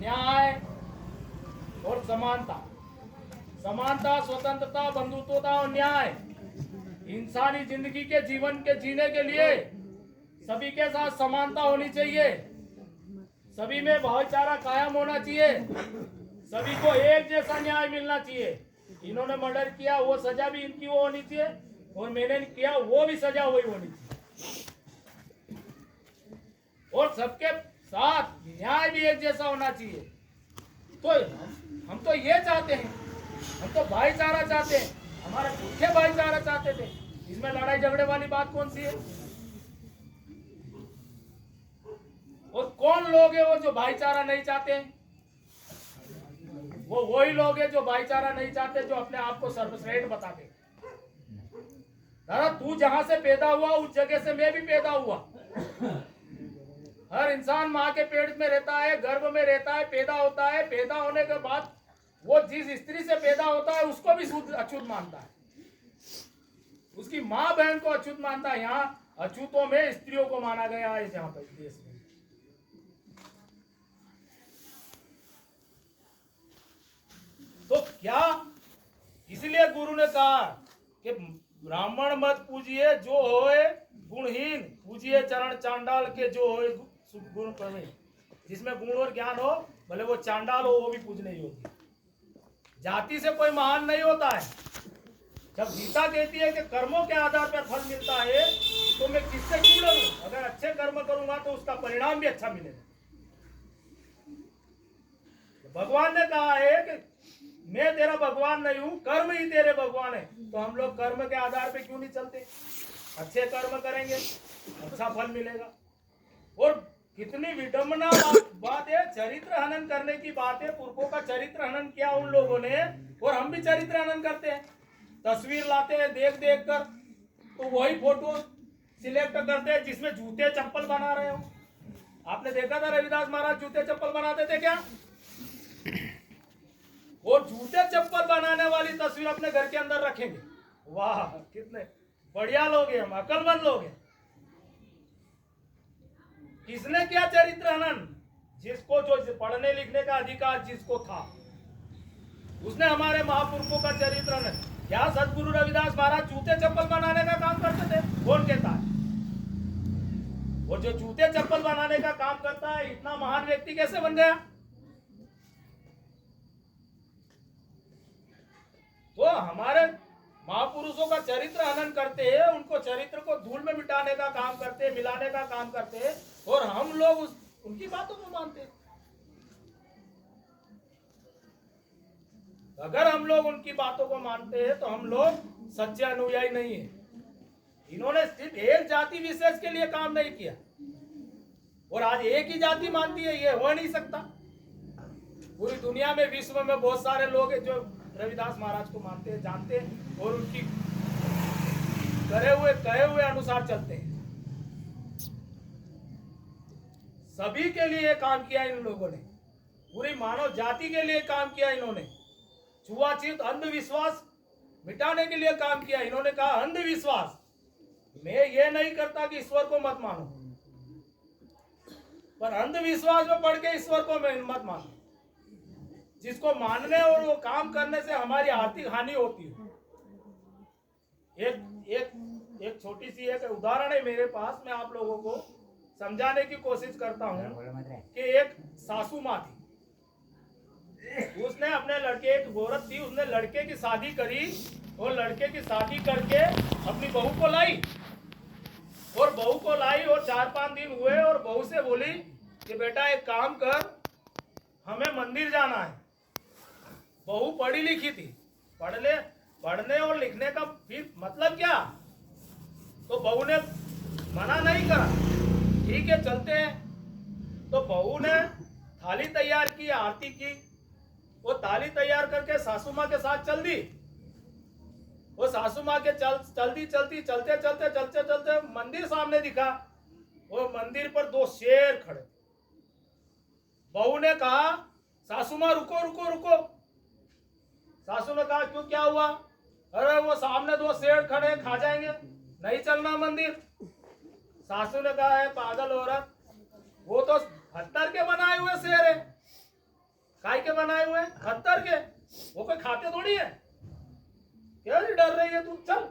न्याय और समानता, समानता, स्वतंत्रता, बंधुत्वता और न्याय इंसानी जिंदगी के जीवन के जीने के लिए सभी के साथ समानता होनी चाहिए, सभी में भाईचारा कायम होना चाहिए, सभी को एक जैसा न्याय मिलना चाहिए। इन्होंने मर्डर किया वो सजा भी इनकी वो होनी चाहिए और मैंने किया वो भी सजा वही होनी चाहिए और सबके साथ न्याय भी एक जैसा होना चाहिए। तो हम तो ये चाहते हैं, हम तो भाईचारा चाहते हैं, हमारे भूखे भाईचारा चाहते थे। इसमें लड़ाई झगड़े वाली बात कौन सी है? और कौन लोग है वो जो भाईचारा नहीं चाहते? वो वही लोग है जो भाईचारा नहीं चाहते, जो अपने आप को सर्वश्रेष्ठ बताते। तू जहां से पैदा हुआ उस जगह से मैं भी पैदा हुआ। हर इंसान माँ के पेट में रहता है, गर्भ में रहता है, पैदा होता है। पैदा होने के बाद वो जिस स्त्री से पैदा होता है उसको भी अछूत मानता है, उसकी माँ बहन को अछूत मानता है। यहाँ अछूतों में स्त्रियों को माना गया है जहाँ पर देश में। तो क्या इसलिए गुरु ने कहा कि ब्राह्मण मत पूजिए जो होए गुणहीन, पूजिए चरण चांडाल के जो होए गुण प्रवीण। जिसमें गुण और ज्ञान हो, भले वो चांडाल हो, वो भी पूजने योग्य। जाति से कोई महान नहीं होता है। जब गीता कहती है कि कर्मों के आधार पर फल मिलता है, तो मैं किससे क्यों लड़ूं? अगर अच्छे कर्म करूंगा तो उसका परिणाम भी अच्छा मिलेगा। भगवान ने कहा है कि मैं तेरा भगवान नहीं हूं, कर्म ही तेरे भगवान है। तो हम लोग कर्म के आधार पे क्यों नहीं चलते? अच्छे कर्म करेंगे, अच्छा फल मिलेगा। और कितनी विडंबना बात है, चरित्र हनन करने की बात है। पुरखों का चरित्र हनन किया उन लोगों ने, और हम भी चरित्र हनन करते हैं। तस्वीर लाते हैं देख देख कर, तो वही फोटो सिलेक्ट करते हैं जिसमें जूते चप्पल बना रहे हो। आपने देखा था रविदास महाराज जूते चप्पल बनाते थे क्या? और जूते चप्पल बनाने वाली तस्वीर अपने घर के अंदर रखेंगे। वाह, कितने बढ़िया लोग हैं हम, अकलमंद लोग हैं। किसने किया चरित्र हनन? जिसको जो पढ़ने लिखने का अधिकार जिसको था, उसने हमारे महापुरुषों का चरित्र हनन। क्या सदगुरु रविदास महाराज जूते चप्पल बनाने का काम करते थे? कौन कहता है? और जो जूते चप्पल बनाने का काम करता है, इतना महान व्यक्ति कैसे बन गया? तो हमारे महापुरुषों का चरित्र हनन करते हैं, उनको चरित्र को धूल में मिटाने का काम करते हैं, मिलाने का काम करते हैं, और हम लोग उनकी बातों को मानते हैं। अगर हम लोग उनकी बातों को मानते हैं तो हम लोग सच्चे अनुयायी नहीं है। इन्होंने सिर्फ एक जाति विशेष के लिए काम नहीं किया, और आज एक ही जाति मानती है, ये हो नहीं सकता। पूरी दुनिया में, विश्व में बहुत सारे लोग हैं जो रविदास महाराज को मानते हैं, जानते हैं, और उनकी कहे हुए अनुसार चलते हैं। सभी के लिए काम किया इन लोगों ने, पूरी मानव जाति के लिए काम किया इन्होंने। छुआछूत अंधविश्वास मिटाने के लिए काम किया। इन्होंने कहा अंधविश्वास, मैं ये नहीं करता कि ईश्वर को मत मानो, पर अंधविश्वास में पढ़ के ईश्वर को मत मानो। जिसको मानने और वो काम करने से हमारी आर्थिक हानि होती है। एक छोटी सी एक उदाहरण है मेरे पास, मैं आप लोगों को समझाने की कोशिश करता हूँ कि एक सासू माँ थी, उसने अपने लड़के, एक औरत थी, उसने लड़के की शादी करी, और लड़के की शादी करके अपनी बहू को लाई, और बहू को लाई, और 4-5 दिन हुए, और बहू से बोली कि बेटा एक काम कर, हमें मंदिर जाना है। बहू पढ़ी लिखी थी, पढ़ने और लिखने का फिर मतलब क्या? तो बहू ने मना नहीं करा, ठीक है चलते हैं। तो बहू ने थाली तैयार की, आरती की, वो थाली तैयार करके सासू माँ के साथ चल दी। वो सासू माँ के चलते मंदिर सामने दिखा, वो मंदिर पर 2 शेर खड़े। बहू ने कहा सासू माँ रुको रुको रुको। सासू ने कहा क्यों, क्या हुआ? अरे वो सामने 2 शेर खड़े, खा जाएंगे, नहीं चलना मंदिर। सासू ने कहा है पागल औरत, वो तो पत्थर के बनाए हुए शेर है, काय के बनाए हुए हैं? पत्थर के। वो कोई खाते थोड़ी है। क्या डर रही है तू? चल।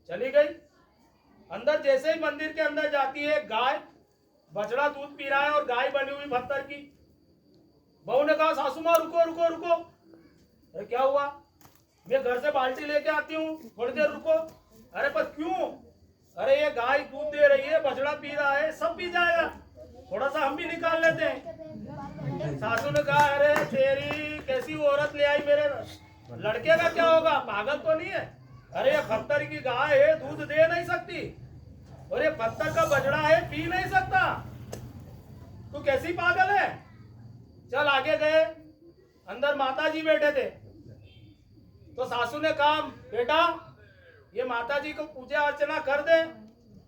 चली गई। अंदर जैसे ही मंदिर के अंदर जाती है, गाय बछड़ा दूध पी रहा है और गाय बनी हुई पत्थर की। बहू ने कहा, सासू माँ रुको रुको रुको। अरे क्या हुआ? मैं घर से बाल्टी लेके आती हूँ, थोड़ी देर रुको। अरे पर क्यों? अरे ये गाय दूध दे रही है, बछड़ा पी रहा है, सब पी जाएगा, थोड़ा सा हम भी निकाल लेते हैं। सासू ने कहा, अरे तेरी कैसी औरत ले आई मेरे लड़के का क्या होगा? पागल तो नहीं है? अरे ये पत्थर की गाय है, दूध दे नहीं सकती, और ये पत्थर का बछड़ा है, पी नहीं सकता। तू कैसी पागल है? चल आगे गए। अंदर माता जी बैठे थे। तो सासू ने कहा, बेटा ये माता जी को पूजा अर्चना कर दे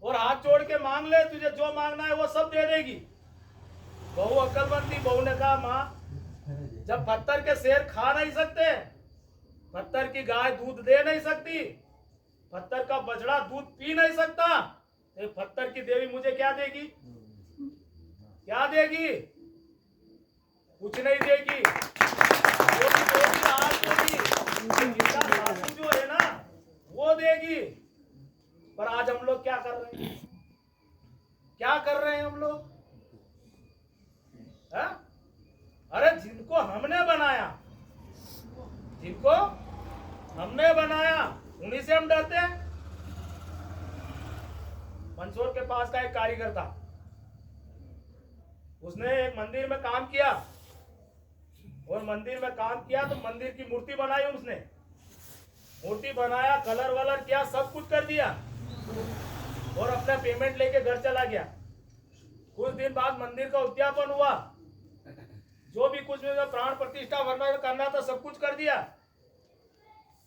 और हाथ जोड़ के मांग ले, तुझे जो मांगना है वो सब दे देगी। बहू अक्लमंद थी। बहू ने कहा, माँ जब पत्थर के शेर खा नहीं सकते, पत्थर की गाय दूध दे नहीं सकती, पत्थर का बछड़ा दूध पी नहीं सकता, तो पत्थर की देवी मुझे क्या देगी? क्या देगी? कुछ नहीं देगी। जो भी देगी आज देगी, इसका सासू जो है ना वो देगी। पर आज हम लोग क्या कर रहे हैं? क्या कर रहे हैं हम लोग? है? अरे जिनको हमने बनाया, जिनको हमने बनाया, उन्हीं से हम डरते हैं। मंदसौर के पास का एक कारीगर था, उसने एक मंदिर में काम किया, और मंदिर में काम किया तो मंदिर की मूर्ति बनाई। उसने मूर्ति बनाया, कलर वलर किया, सब कुछ कर दिया, और अपना पेमेंट लेके घर चला गया। कुछ दिन बाद मंदिर का उद्यापन हुआ, जो भी कुछ भी प्राण प्रतिष्ठा वरना करना था सब कुछ कर दिया।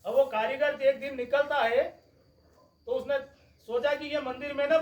अब वो कारीगर एक दिन निकलता है, तो उसने सोचा कि ये मंदिर में न